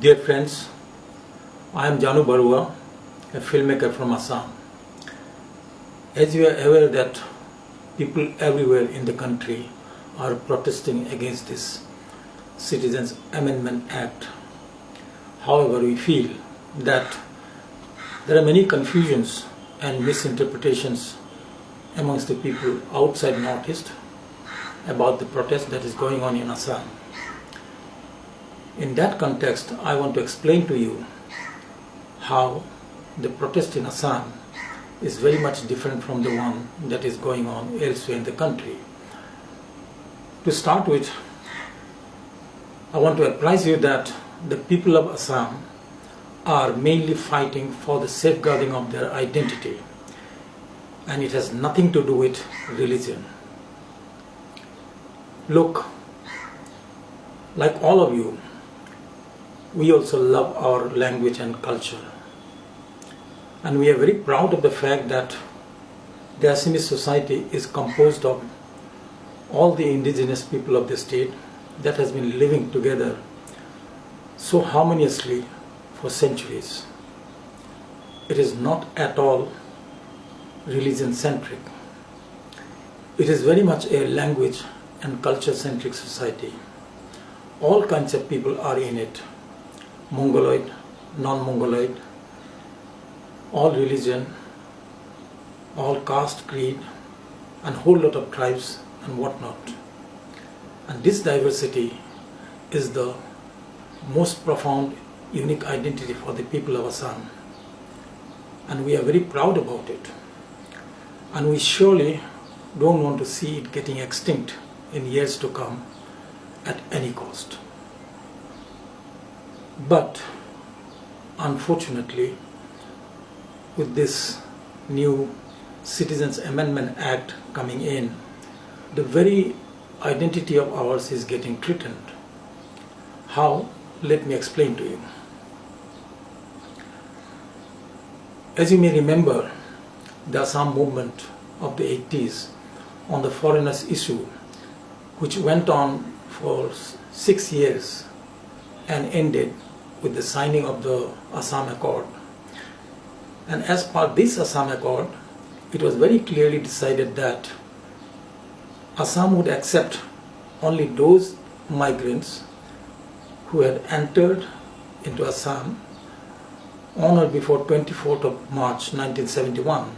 Dear friends, I am Jahnu Borua, a filmmaker from Assam. As you are aware that people everywhere in the country are protesting against this Citizens Amendment Act. However, we feel that there are many confusions and misinterpretations amongst the people outside Northeast about the protest that is going on in Assam. In that context, I want to explain to you how the protest in Assam is very much different from the one that is going on elsewhere in the country. To start with, I want to apprise you that the people of Assam are mainly fighting for the safeguarding of their identity, and it has nothing to do with religion. Look, like all of you, we also love our language and culture, and we are very proud of the fact that the Assamese society is composed of all the indigenous people of the state that has been living together so harmoniously for centuries. It is not at all religion centric. It is very much a language and culture centric society. All kinds of people are in it. Mongoloid, non-Mongoloid, all religion, all caste, creed, and whole lot of tribes and whatnot. And this diversity is the most profound, unique identity for the people of Assam. And we are very proud about it. And we surely don't want to see it getting extinct in years to come at any cost. But unfortunately, with this new Citizens Amendment Act coming in, the very identity of ours is getting threatened. How? Let me explain to you. As you may remember, the Assam movement of the 80s on the foreigners issue, which went on for 6 years and ended with the signing of the Assam Accord. And as per this Assam Accord, it was very clearly decided that Assam would accept only those migrants who had entered into Assam on or before 24th of March 1971,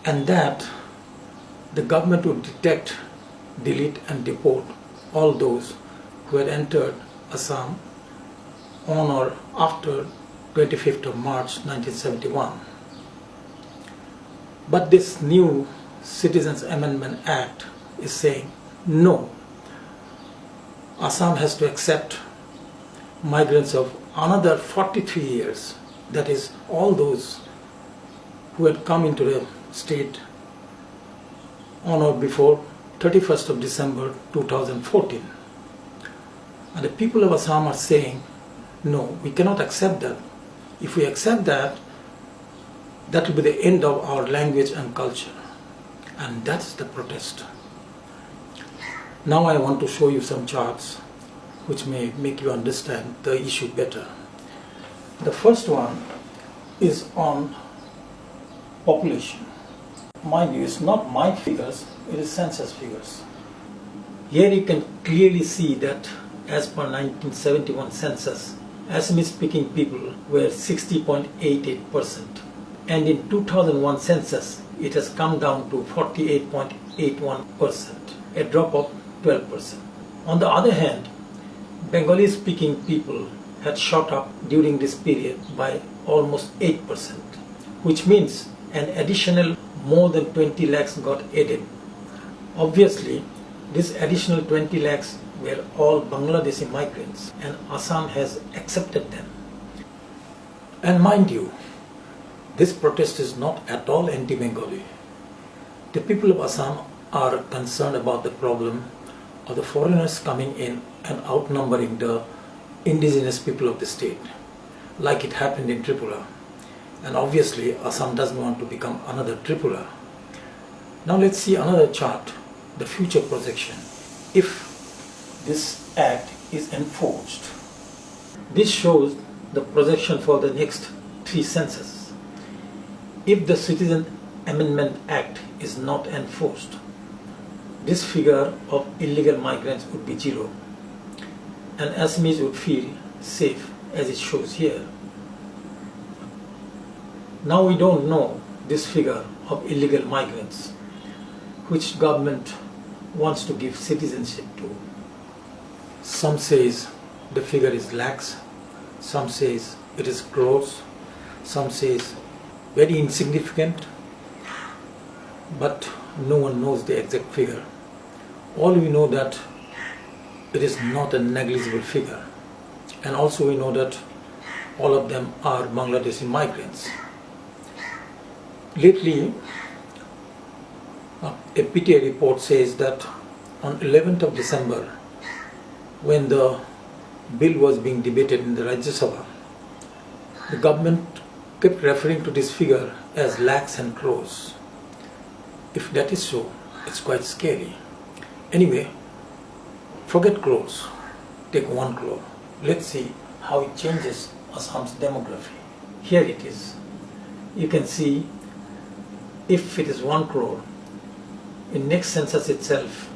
and that the government would detect, delete and deport all those who had entered Assam on or after 25th of March 1971. But this new Citizens Amendment Act is saying no. Assam has to accept migrants of another 43 years, that is all those who had come into the state on or before 31st of December 2014. And the people of Assam are saying, no, we cannot accept that. If we accept that, that will be the end of our language and culture. And that's the protest. Now I want to show you some charts which may make you understand the issue better. The first one is on population. Mind you, it's not my figures, it is census figures. Here you can clearly see that as per 1971 census, Assamese speaking people were 60.88%, and in 2001 census it has come down to 48.81%, a drop of 12%. On the other hand, Bengali speaking people had shot up during this period by almost 8%, which means an additional more than 20 lakhs got added. Obviously, this additional 20 lakhs were all Bangladeshi migrants, and Assam has accepted them. And mind you, this protest is not at all anti-Bengali. The people of Assam are concerned about the problem of the foreigners coming in and outnumbering the indigenous people of the state, like it happened in Tripura. And obviously, Assam doesn't want to become another Tripura. Now let's see another chart, the future projection. If this act is enforced, This shows the projection for the next 3 censuses. If the Citizen Amendment Act is not enforced, this figure of illegal migrants would be 0, and Assamese would feel safe as it shows here. Now we don't know this figure of illegal migrants, which government wants to give citizenship to. Some says the figure is lakhs, some says it is crores, some says very insignificant, but no one knows the exact figure. All we know that it is not a negligible figure, and also we know that all of them are Bangladeshi migrants. Lately, a PTA report says that on 11th of December, when the bill was being debated in the Rajya Sabha, the government kept referring to this figure as lakhs and crores. If that is so, it's quite scary. Anyway, forget crores, take 1 crore. Let's see how it changes Assam's demography. Here it is. You can see if it is 1 crore, in next census itself,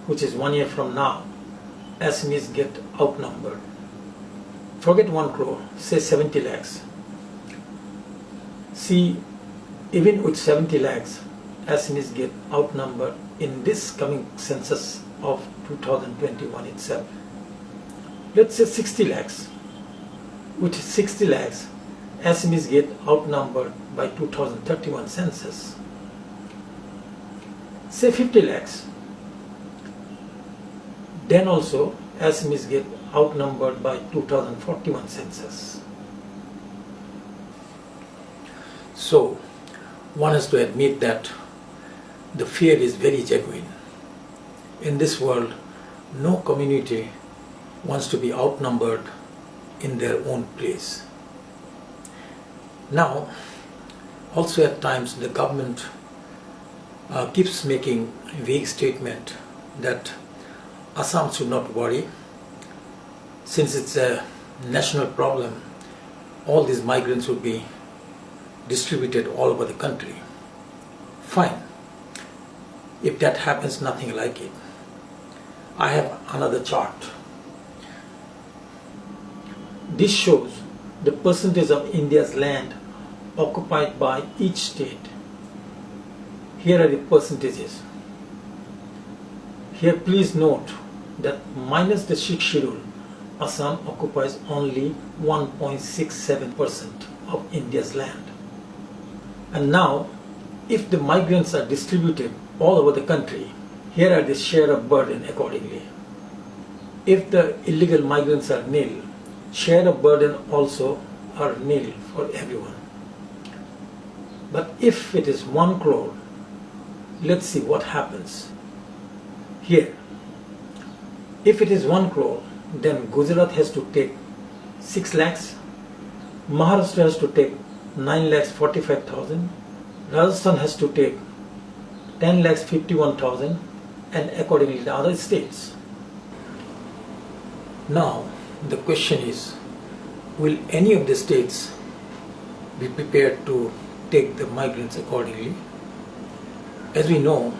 which is 1 year from now, Assamese get outnumbered. Forget 1 crore, say 70 lakhs. See, even with 70 lakhs, Assamese get outnumbered in this coming census of 2021 itself. Let's say 60 lakhs. With 60 lakhs, Assamese get outnumbered by 2031 census. Say 50 lakhs. Then also Assamese get outnumbered by 2041 census. So one has to admit that the fear is very genuine. In this world, no community wants to be outnumbered in their own place. Now, also at times the government keeps making vague statement that Assam should not worry, since it's a national problem, all these migrants would be distributed all over the country. Fine. If that happens, nothing like it. I have another chart. This shows the percentage of India's land occupied by each state. Here are the percentages. Here please note that minus the sixth schedule, Assam occupies only 1.67% of India's land. And now, if the migrants are distributed all over the country, here are the share of burden accordingly. If the illegal migrants are nil, share of burden also are nil for everyone. But if it is 1 crore, let's see what happens. Here, if it is 1 crore, then Gujarat has to take 6 lakhs, Maharashtra has to take 9 lakhs 45,000, Rajasthan has to take 10 lakhs 51,000, and accordingly the other states. Now, the question is, will any of the states be prepared to take the migrants accordingly? As we know,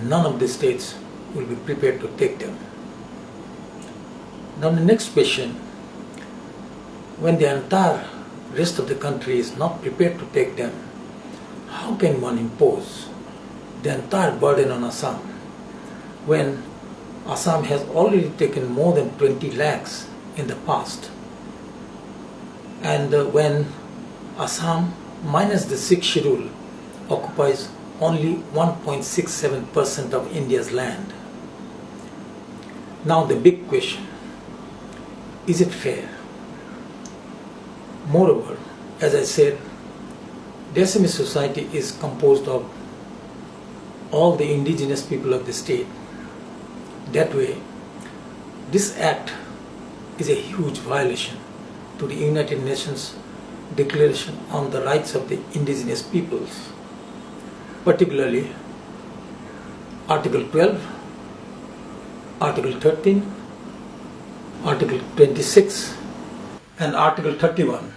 none of the states will be prepared to take them. Now the next question, when the entire rest of the country is not prepared to take them, how can one impose the entire burden on Assam when Assam has already taken more than 20 lakhs in the past, and when Assam minus the 6th schedule occupies only 1.67% of India's land? Now the big question, is it fair? Moreover, as I said, the Assamese society is composed of all the indigenous people of the state. That way, this act is a huge violation to the United Nations Declaration on the Rights of the Indigenous Peoples, particularly Article 12, Article 13, Article 26 and Article 31.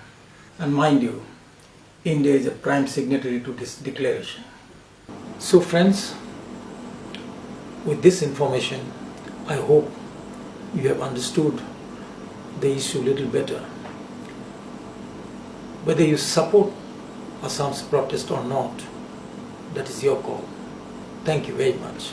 And mind you, India is a prime signatory to this declaration. So friends, with this information, I hope you have understood the issue a little better. Whether you support Assam's protest or not, that is your call. Thank you very much.